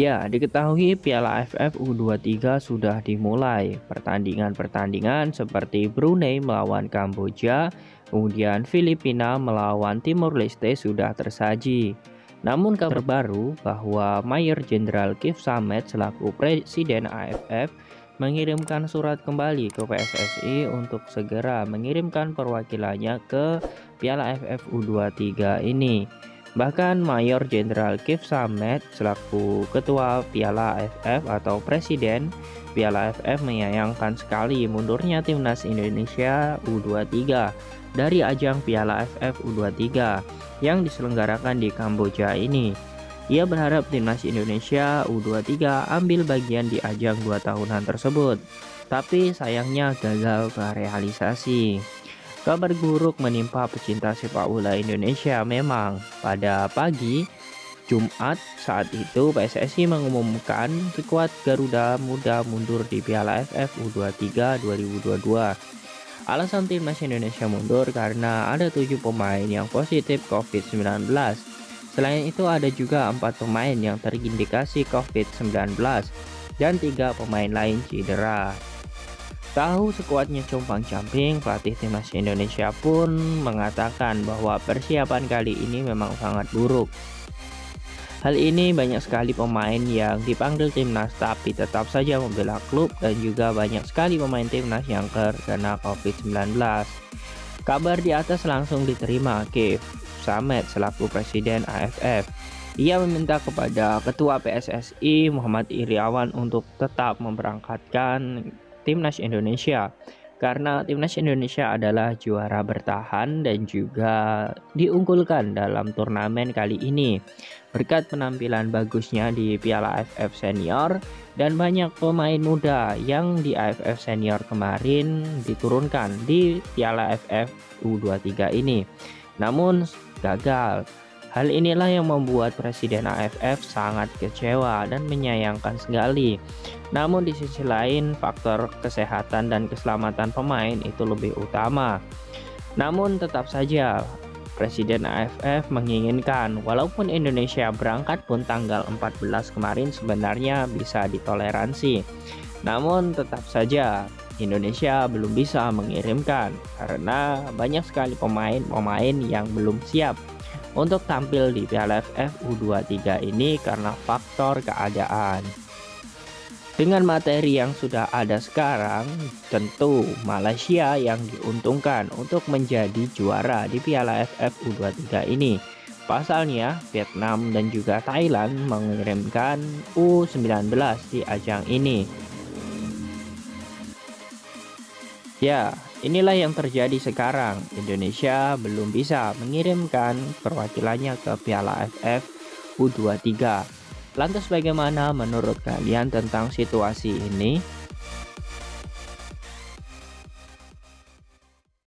Ya, diketahui Piala AFF U23 sudah dimulai. Pertandingan-pertandingan seperti Brunei melawan Kamboja, kemudian Filipina melawan Timur Leste sudah tersaji. Namun kabar baru bahwa Mayor Jenderal Kif Samet selaku Presiden AFF mengirimkan surat kembali ke PSSI untuk segera mengirimkan perwakilannya ke Piala AFF U23 ini. Bahkan Mayor Jenderal Kif Samet selaku Ketua Piala AFF atau Presiden Piala AFF menyayangkan sekali mundurnya Timnas Indonesia U23 dari ajang Piala AFF U23 yang diselenggarakan di Kamboja ini. Ia berharap Timnas Indonesia U23 ambil bagian di ajang 2 tahunan tersebut, tapi sayangnya gagal terrealisasi. Kabar buruk menimpa pecinta sepak bola Indonesia memang. Pada pagi Jumat saat itu PSSI mengumumkan skuad Garuda Muda mundur di Piala AFF U23 2022. Alasan Timnas Indonesia mundur karena ada 7 pemain yang positif COVID-19. Selain itu ada juga 4 pemain yang terindikasi COVID-19 dan 3 pemain lain cedera. Tahu sekuatnya compang-camping, pelatih Timnas Indonesia pun mengatakan bahwa persiapan kali ini memang sangat buruk. Hal ini banyak sekali pemain yang dipanggil Timnas tapi tetap saja membela klub dan juga banyak sekali pemain Timnas yang terkena COVID-19. Kabar di atas langsung diterima Kif Samet selaku Presiden AFF. Ia meminta kepada Ketua PSSI Muhammad Iriawan untuk tetap memberangkatkan Timnas Indonesia karena Timnas Indonesia adalah juara bertahan dan juga diunggulkan dalam turnamen kali ini berkat penampilan bagusnya di Piala AFF Senior dan banyak pemain muda yang di AFF Senior kemarin diturunkan di Piala AFF U23 ini namun gagal. Hal inilah yang membuat Presiden AFF sangat kecewa dan menyayangkan sekali. Namun di sisi lain, faktor kesehatan dan keselamatan pemain itu lebih utama. Namun tetap saja, Presiden AFF menginginkan walaupun Indonesia berangkat pun tanggal 14 kemarin sebenarnya bisa ditoleransi. Namun tetap saja Indonesia belum bisa mengirimkan karena banyak sekali pemain-pemain yang belum siap untuk tampil di Piala AFF U23 ini karena faktor keadaan. Dengan materi yang sudah ada sekarang, tentu Malaysia yang diuntungkan untuk menjadi juara di Piala AFF U23 ini. Pasalnya, Vietnam dan juga Thailand mengirimkan U19 di ajang ini. Ya, inilah yang terjadi sekarang. Indonesia belum bisa mengirimkan perwakilannya ke Piala AFF U23. Lantas bagaimana menurut kalian tentang situasi ini?